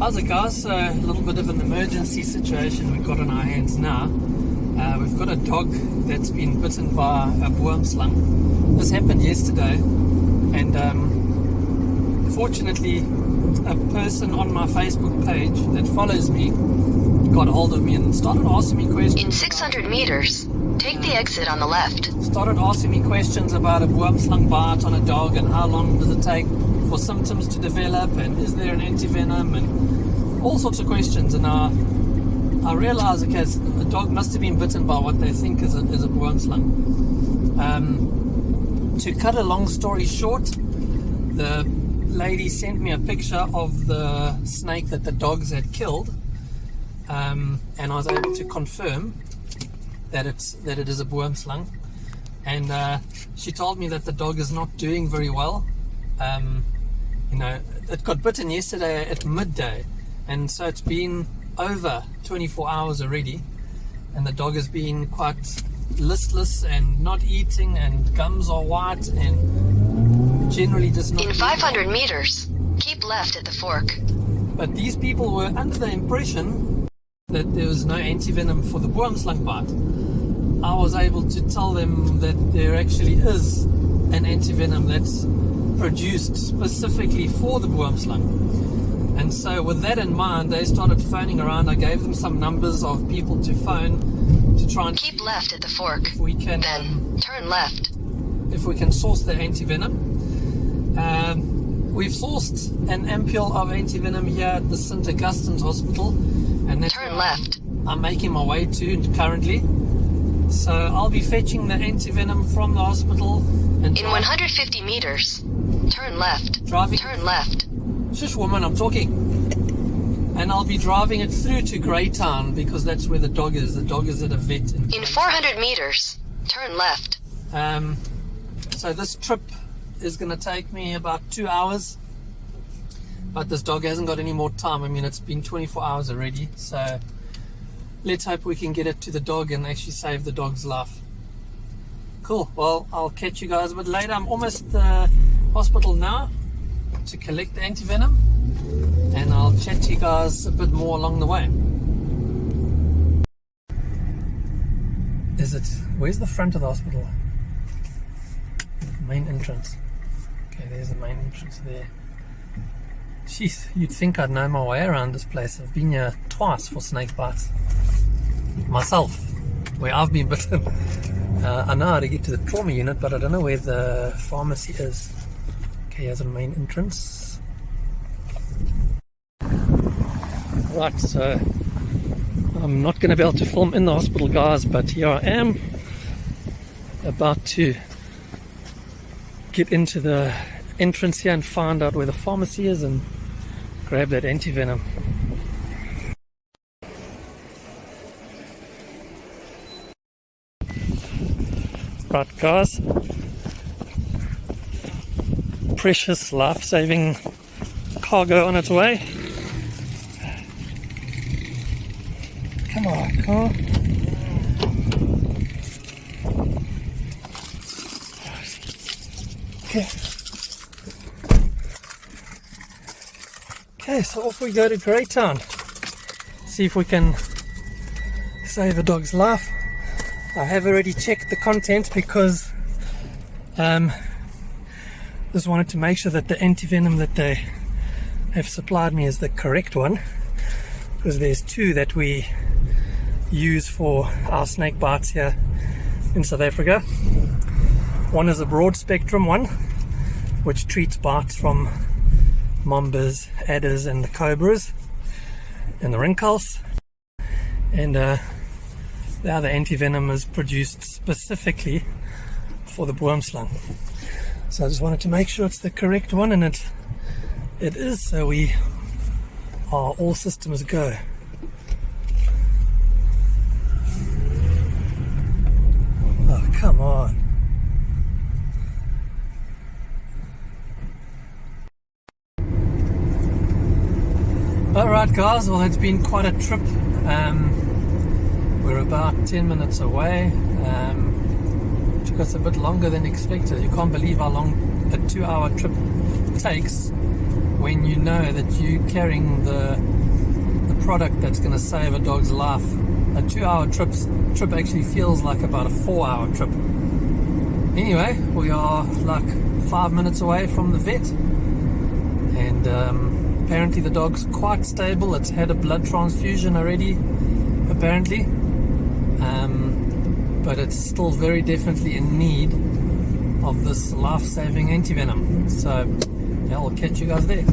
How's it, guys? So a little bit of an emergency situation we've got on our hands now. We've got a dog that's been bitten by a Boomslang. This happened yesterday, and fortunately a person on my Facebook page that follows me got hold of me and started asking me questions. In 600 meters, take the exit on the left. Started asking me questions about a Boomslang bite on a dog and how long does it take for symptoms to develop, and is there an anti-venom, and all sorts of questions. And I realized, okay, a dog must have been bitten by what they think is a Boomslang. To cut a long story short, the lady sent me a picture of the snake that the dogs had killed, and I was able to confirm that it is a Boomslang. And she told me that the dog is not doing very well. It got bitten yesterday at midday, and so it's been over 24 hours already, and the dog has been quite listless and not eating, and gums are white and generally just not. In 500 meters, keep left at the fork. But these people were under the impression that there was no anti-venom for the Boomslang bite. I was able to tell them that there actually is an anti-venom that's produced specifically for the Boomslang. And so with that in mind, they started phoning around. I gave them some numbers of people to phone to try and keep left at the fork. If we can, then turn left. If we can source the anti-venom. We've sourced an ampule of anti-venom here at the St. Augustine's Hospital, and that's turn left. I'm making my way to currently. So I'll be fetching the anti-venom from the hospital. And in 150 meters, turn left. Turn left. Shush, woman, I'm talking. And I'll be driving it through to Greytown because that's where the dog is. The dog is at a vet. In 400 meters, turn left. So this trip is going to take me about 2 hours. But this dog hasn't got any more time. I mean, it's been 24 hours already. So let's hope we can get it to the dog and actually save the dog's life. Cool. Well, I'll catch you guys a bit later. I'm almost at the hospital now to collect the anti-venom, and I'll chat to you guys a bit more along the way. Where's the front of the hospital? Main entrance. Okay, there's the main entrance there. Jeez, you'd think I'd know my way around this place. I've been here twice for snake bites myself, where I've been bitten. I know how to get to the trauma unit, but I don't know where the pharmacy is. Okay, here's the main entrance. Right, so I'm not going to be able to film in the hospital, guys, but here I am, about to get into the entrance here and find out where the pharmacy is and grab that anti-venom. Right, guys, precious life-saving cargo on its way. Come on, car. Okay, so off we go to Greytown. See if we can save a dog's life. I have already checked the content because just wanted to make sure that the anti-venom that they have supplied me is the correct one, because there's two that we use for our snake bites here in South Africa. One is a broad spectrum one, which treats bites from mambas, adders and the cobras and the rinkels, and the other anti-venom is produced specifically for the Boomslang. So I just wanted to make sure it's the correct one, and it is, so we are all systems go. Oh, come on. Alright guys, well it's been quite a trip. We're about 10 minutes away. Took us a bit longer than expected. You can't believe how long a 2-hour trip takes when you know that you're carrying the product that's going to save a dog's life. A 2-hour trip actually feels like about a 4-hour trip. Anyway, we are like 5 minutes away from the vet, and apparently the dog's quite stable. It's had a blood transfusion already, apparently, but it's still very definitely in need of this life-saving antivenom. So yeah, I'll catch you guys there.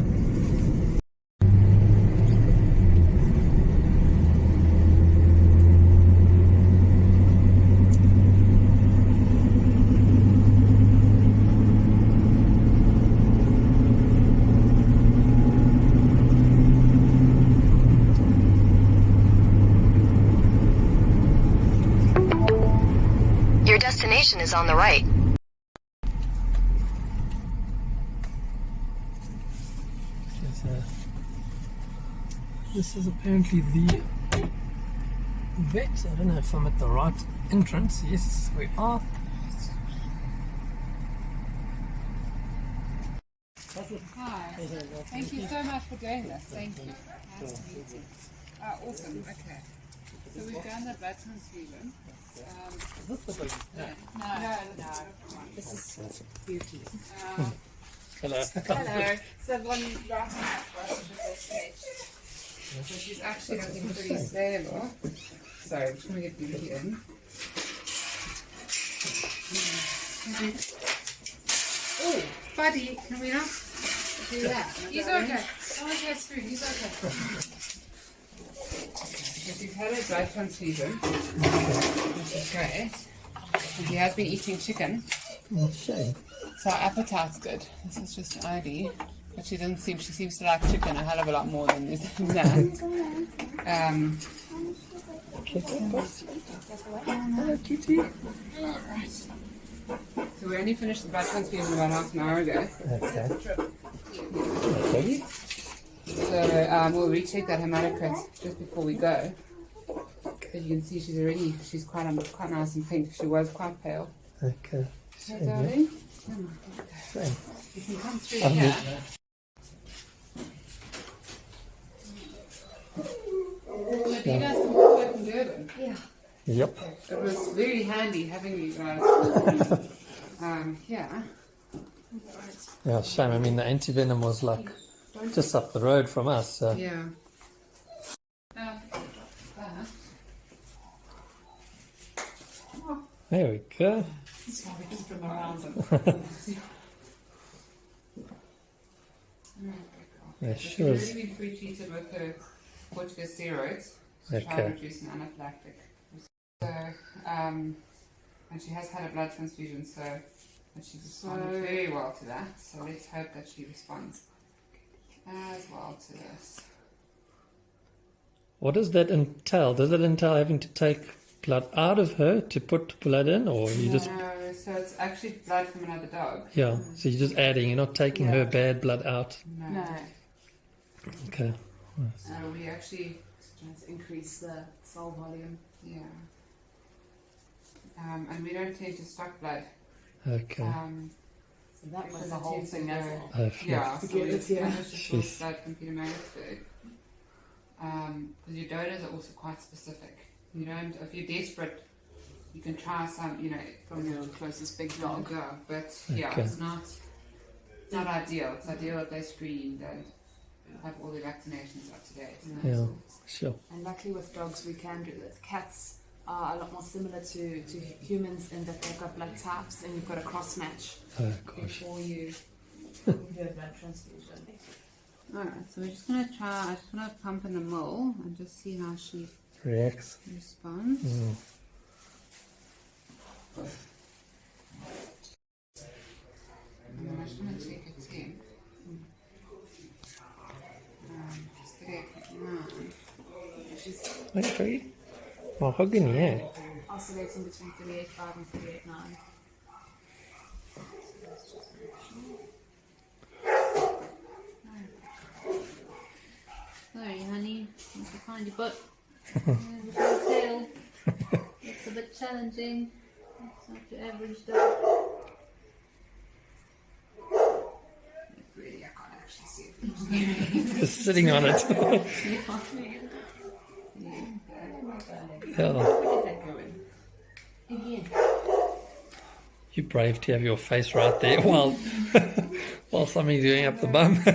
Your destination is on the right. This is apparently the vet. I don't know if I'm at the right entrance. Yes, we are. Hi. Thank you so much for doing this. Thank you. Nice to meet you. Awesome. Okay. So we've done the blood transfusion. Is this the big? No. This is beauty. Hello. Hello. So the one writing that for us is the first page. So she's actually looking pretty stable. Sorry, I'm just going to get beauty in. Oh, buddy, can we not do that? He's okay. Someone gets food. He's okay. So she's had a blood transfusion, which is great. And he has been eating chicken. Oh, shame. So her appetite's good. This is just an ID. But she seems to like chicken a hell of a lot more than that. Hello, kitty. Right. So we only finished the blood transfusion about half an hour ago. Okay. So we'll recheck that hematocrit just before we go. As you can see, she's quite nice and pink. She was quite pale. Okay. Hey, darling. Shame. You can come through here. So do you guys come all the way from Durban? Yeah. Yep. It was very handy having you guys. Yeah. Yeah, shame. I mean, the antivenom was like just up the road from us. So. Yeah. There we go. Sorry, just from around them. Yeah, She's sure. already been pre-treated with her corticosteroids to try and reduce an anaphylactic. So, and she has had a blood transfusion, so and she's responded very well to that. So let's hope that she responds as well to this. What does that entail? Does it entail having to take blood out of her to put blood in, or you just? No, so it's actually blood from another dog. Yeah, so you're just adding. You're not taking her bad blood out. No. Okay. So we actually trying to increase the cell volume. yeah. And we don't tend to stock blood. Okay. So that was because the it whole tends to thing go- as well. Oh, Yeah, To so get we it, yeah. finish the source blood from Peter Marisburg. Because your donors are also quite specific. You don't, if you're desperate, you can try some, From your closest big dog. dog. But yeah, Okay. it's not ideal. It's ideal that they screened and have all their vaccinations up to date. Yeah, sure. And luckily with dogs we can do this. Cats are a lot more similar to humans in that they've got blood types and you've got a cross match Oh gosh. before you do a blood transfusion. Alright, so we're just going to try, I just want to pump in the mole and just see how she Reacts. responds. Mm. And then I just want to check her temp. Just 38.9. Okay. Mahogany, yeah. Oscillating between 38.5 and 38.9. Sorry, honey. Need to find your butt. With your tail. It's a bit challenging. It's not your average dog. Really, I can't actually see it. Just sitting on it. Yeah. Again. You're brave to have your face right there while while somebody's going up the bum. I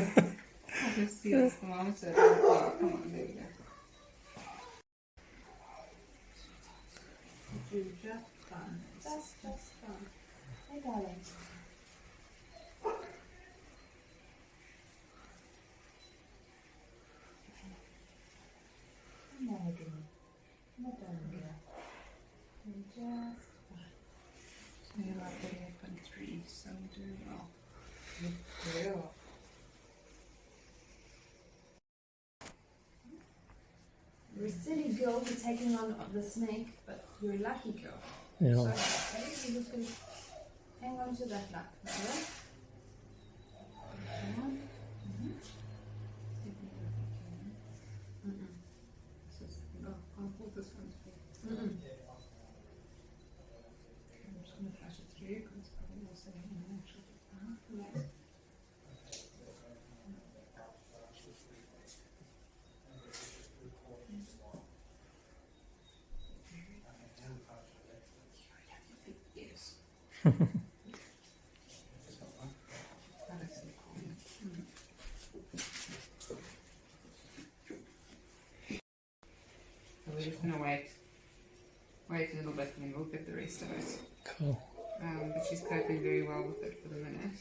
just see the thermometer. Oh, come on, there you go. Just fun. Just fun. Hey, darling. Mahogany. Mahogany. Just fun. So you're like 38.3, so we're doing well. Yeah. You're a silly girl for taking on the snake, but you're a lucky girl. Yeah. So, okay, you're just going to hang on to that luck. Okay? I'll pull this one through. Mm-mm. I'm just going to flash it through because it's probably also in the actual Yeah. Yes. So we're just going to wait a little bit and then we'll give the rest of it. Cool. But she's coping very well with it for the minute.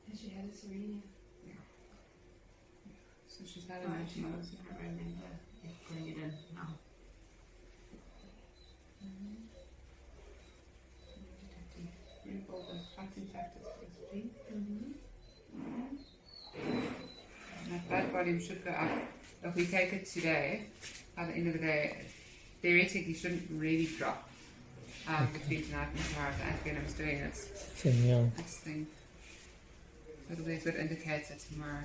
Has she had a serene? So she's had an antibiotic. I can't remember putting it in now. Rebuild those fighting factors first, please. And that blood volume should go up. If we take it today, by the end of the day, theoretically shouldn't really drop between tonight and tomorrow if the antivenom's doing its Thing, yeah. thing. So it'll be a good indicator tomorrow.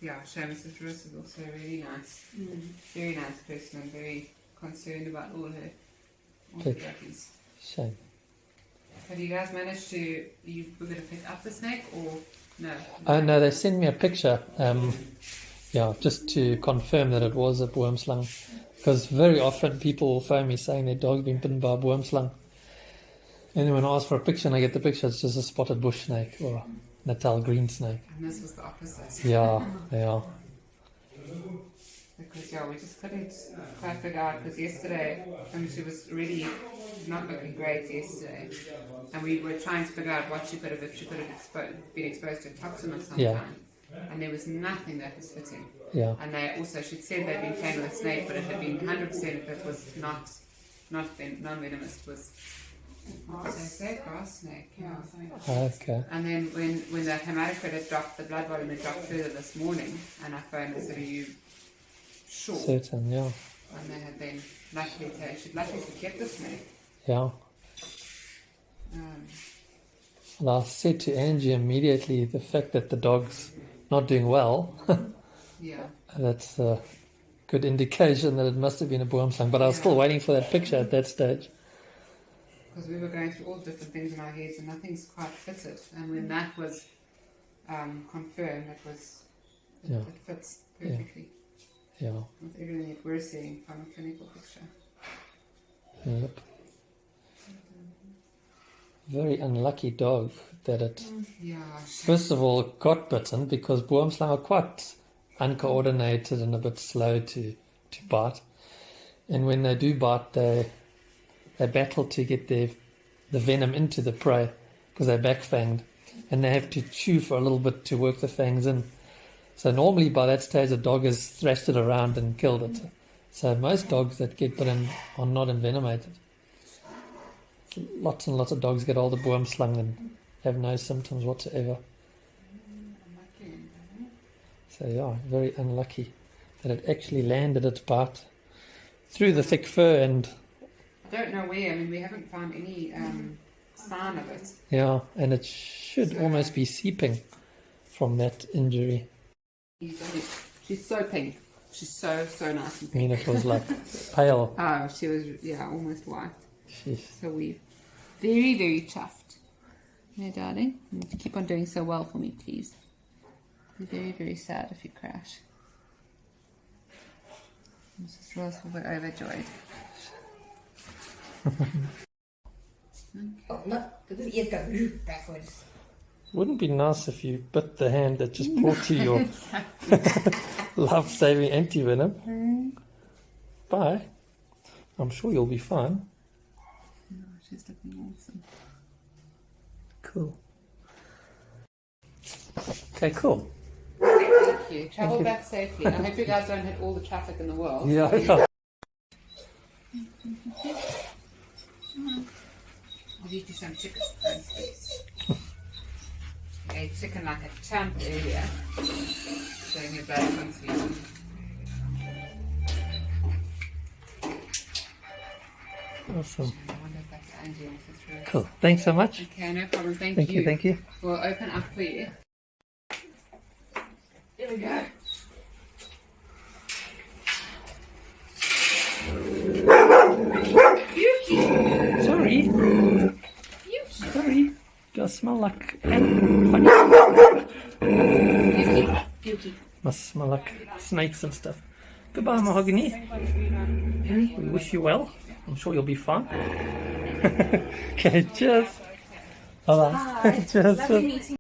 Yeah, Seamus's Russ is also really nice. Very nice person and very concerned about all her Good. puppies. Shame. Have you guys managed to, you were going to pick up the snake or no? Oh no, they sent me a picture. Yeah, just to confirm that it was a Boomslang. Because very often people will phone me saying their dog's been bitten by a Boomslang. And then when I ask for a picture and I get the picture, it's just a spotted bush snake or a Natal green snake. And this was the opposite. Yeah, yeah. Because yeah, we just couldn't quite figure out because yesterday, she was really not looking great yesterday. And we were trying to figure out what she could have, if she could have been exposed to a toxin of some Yeah. kind. And there was nothing that was fitting. Yeah. And they also, she'd said they'd been playing with a snake, but it had been 100% if it was non-venomous, it was grass snake. Yeah, something like that. Okay. And then when the hematocrit had dropped, the blood volume had dropped further this morning, and I phoned and said, "Are you sure?" Certain, yeah. And they had then luckily kept the snake. Yeah. Well, I said to Angie immediately the fact that the dog's not doing well, Yeah. that's a good indication that it must have been a Boomslang. But I was still waiting for that picture at that stage. Because we were going through all different things in our heads and nothing's quite fitted. And when that was confirmed, it fits perfectly Yeah. with everything that we're seeing from a clinical picture. Yep. Very unlucky dog that it, Yeah. first of all, got bitten because Boomslang are quite uncoordinated and a bit slow to bite. And when they do bite, they battle to get the venom into the prey because they're back-fanged. And they have to chew for a little bit to work the fangs in. So normally by that stage, the dog has thrashed it around and killed it. So most dogs that get bitten are not envenomated. Lots and lots of dogs get older Boomslang and have no symptoms whatsoever. So yeah, very unlucky that it actually landed its bite through the thick fur and I don't know where. I mean, we haven't found any sign of it. yeah, and it should almost be seeping from that injury. She's so pink. She's so nice and I pink. mean, it was like pale. Oh, she was, yeah, almost white. Jeez. So we very chuffed. Yeah, darling. You need to keep on doing so well for me, please. Be very sad if you crash. Mrs. Rose will be overjoyed. Oh, no, because the ears go backwards. Wouldn't it be nice if you bit the hand that just brought you your life-saving anti-venom? Bye. I'm sure you'll be fine. Oh, she's looking awesome. Cool. Okay, cool. Thank you. Travel back safely. I hope you guys don't hit all the traffic in the world. Yeah. I'll eat you some chicken. I ate chicken like a champ earlier. Showing your blood transfusion. Awesome. I wonder if that's Angie or Mrs. Rose. Cool. Thanks so much. Okay, no problem. Thank Thank you. you. Thank you. We'll open up for you. Here we go. Sorry. Sorry. Do I smell like funny? Beauty. Must smell like snakes and stuff. Goodbye, Mahogany. We wish you well. I'm sure you'll be fine. Okay, cheers. Bye-bye. Cheers. Lovely meeting